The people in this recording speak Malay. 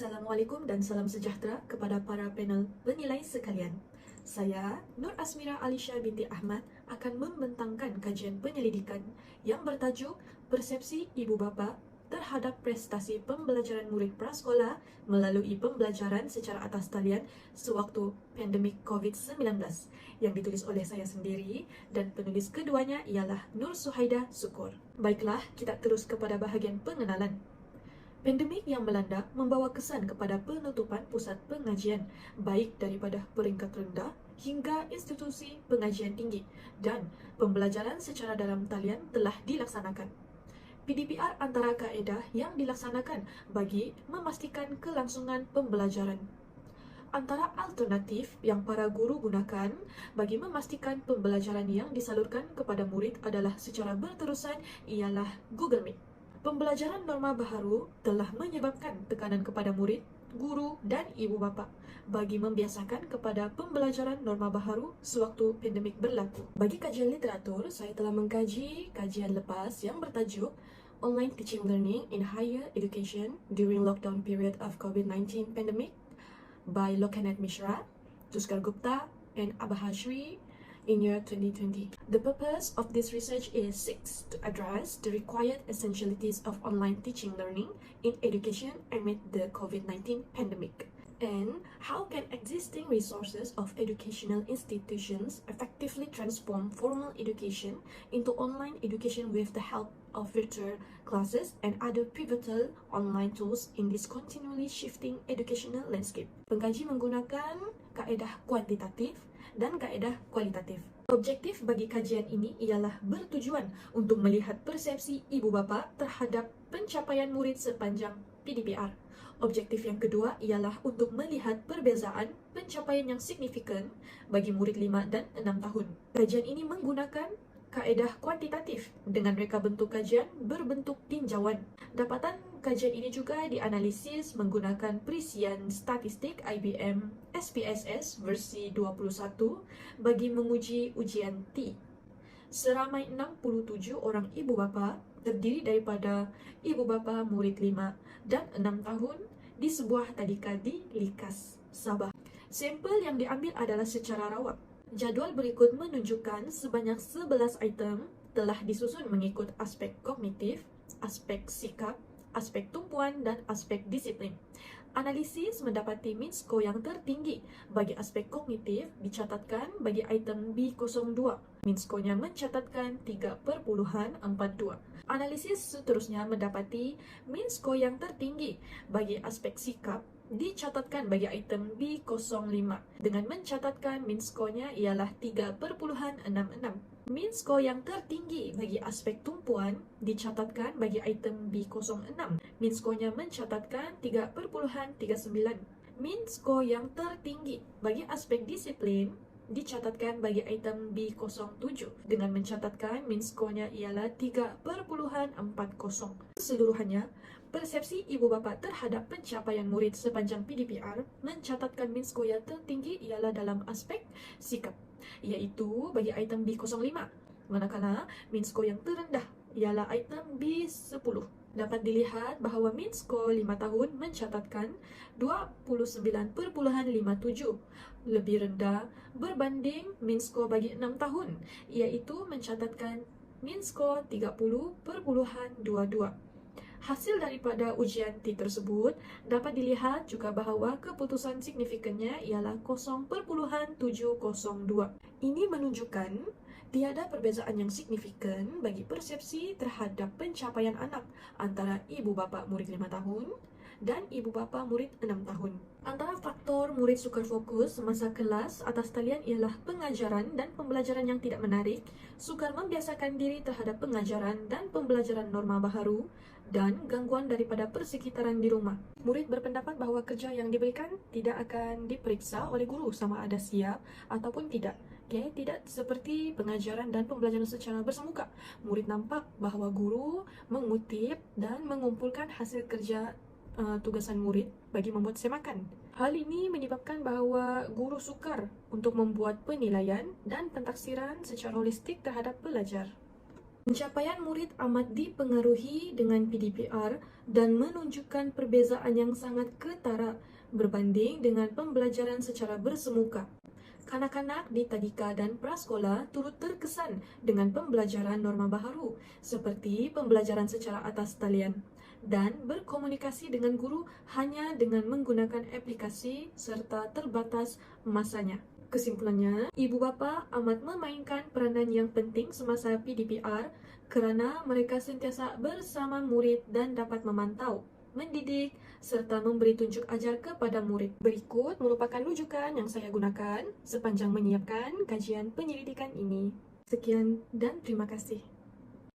Assalamualaikum dan salam sejahtera kepada para panel penilai sekalian. Saya, Nur Asmira Alisha binti Ahmad, akan membentangkan kajian penyelidikan yang bertajuk Persepsi Ibu Bapa terhadap prestasi pembelajaran murid prasekolah melalui pembelajaran secara atas talian sewaktu pandemik COVID-19 yang ditulis oleh saya sendiri dan penulis keduanya ialah Nur Suhaida Sukur. Baiklah, kita terus kepada bahagian pengenalan. Pandemik yang melanda membawa kesan kepada penutupan pusat pengajian, baik daripada peringkat rendah hingga institusi pengajian tinggi, dan pembelajaran secara dalam talian telah dilaksanakan. PDPR antara kaedah yang dilaksanakan bagi memastikan kelangsungan pembelajaran. Antara alternatif yang para guru gunakan bagi memastikan pembelajaran yang disalurkan kepada murid adalah secara berterusan ialah Google Meet. Pembelajaran norma baharu telah menyebabkan tekanan kepada murid, guru dan ibu bapa bagi membiasakan kepada pembelajaran norma baharu sewaktu pandemik berlaku. Bagi kajian literatur, saya telah mengkaji kajian lepas yang bertajuk Online Teaching Learning in Higher Education During Lockdown Period of COVID-19 Pandemic by Lokanath Mishra, Tuskar Gupta and Abahashri in year 2020. The purpose of this research is seeks to address the required essentialities of online teaching learning in education amid the COVID-19 pandemic, and how can existing resources of educational institutions effectively transform formal education into online education with the help of virtual classes and other pivotal online tools in this continually shifting educational landscape. Pengkaji menggunakan kaedah kuantitatif dan kaedah kualitatif. Objektif bagi kajian ini ialah bertujuan untuk melihat persepsi ibu bapa terhadap pencapaian murid sepanjang PDPR. Objektif yang kedua ialah untuk melihat perbezaan pencapaian yang signifikan bagi murid 5 dan 6 tahun. Kajian ini menggunakan kaedah kuantitatif dengan reka bentuk kajian berbentuk tinjauan. Dapatan kajian ini juga dianalisis menggunakan perisian statistik IBM SPSS versi 21 bagi menguji ujian T. Seramai 67 orang ibu bapa terdiri daripada ibu bapa murid 5 dan 6 tahun di sebuah tadika di Likas, Sabah. Sampel yang diambil adalah secara rawak. Jadual berikut menunjukkan sebanyak 11 item telah disusun mengikut aspek kognitif, aspek sikap, aspek tumpuan dan aspek disiplin. Analisis mendapati mean score yang tertinggi bagi aspek kognitif dicatatkan bagi item B02. Mean score-nya mencatatkan 3.42. Analisis seterusnya mendapati mean score yang tertinggi bagi aspek sikap dicatatkan bagi item B05 dengan mencatatkan mean score-nya ialah 3.66. Mean score yang tertinggi bagi aspek tumpuan dicatatkan bagi item B06. Mean score-nya mencatatkan 3.39. Mean score yang tertinggi bagi aspek disiplin dicatatkan bagi item B07 dengan mencatatkan mean score-nya ialah 3.40. Keseluruhannya, persepsi ibu bapa terhadap pencapaian murid sepanjang PDPR mencatatkan mean score yang tertinggi ialah dalam aspek sikap, iaitu bagi item B05, manakala mean score yang terendah ialah item B10. Dapat dilihat bahawa mean score 5 tahun mencatatkan 29.57, lebih rendah berbanding mean score bagi 6 tahun, iaitu mencatatkan mean score 30.22. Hasil daripada ujian T tersebut dapat dilihat juga bahawa keputusan signifikannya ialah 0.702. Ini menunjukkan tiada perbezaan yang signifikan bagi persepsi terhadap pencapaian anak antara ibu bapa murid 5 tahun dan ibu bapa murid 6 tahun. Antara faktor murid sukar fokus semasa kelas atas talian ialah pengajaran dan pembelajaran yang tidak menarik, sukar membiasakan diri terhadap pengajaran dan pembelajaran norma baharu, dan gangguan daripada persekitaran di rumah. Murid berpendapat bahawa kerja yang diberikan tidak akan diperiksa oleh guru sama ada siap ataupun tidak. Tidak seperti pengajaran dan pembelajaran secara bersemuka. Murid nampak bahawa guru mengutip dan mengumpulkan hasil kerja tugasan murid bagi membuat semakan. Hal ini menyebabkan bahawa guru sukar untuk membuat penilaian dan pentaksiran secara holistik terhadap pelajar. Pencapaian murid amat dipengaruhi dengan PDPR dan menunjukkan perbezaan yang sangat ketara berbanding dengan pembelajaran secara bersemuka. Kanak-kanak di tadika dan prasekolah turut terkesan dengan pembelajaran norma baharu seperti pembelajaran secara atas talian dan berkomunikasi dengan guru hanya dengan menggunakan aplikasi serta terbatas masanya. Kesimpulannya, ibu bapa amat memainkan peranan yang penting semasa PDPR kerana mereka sentiasa bersama murid dan dapat memantau, mendidik serta memberi tunjuk ajar kepada murid. Berikut merupakan rujukan yang saya gunakan sepanjang menyiapkan kajian penyelidikan ini. Sekian dan terima kasih.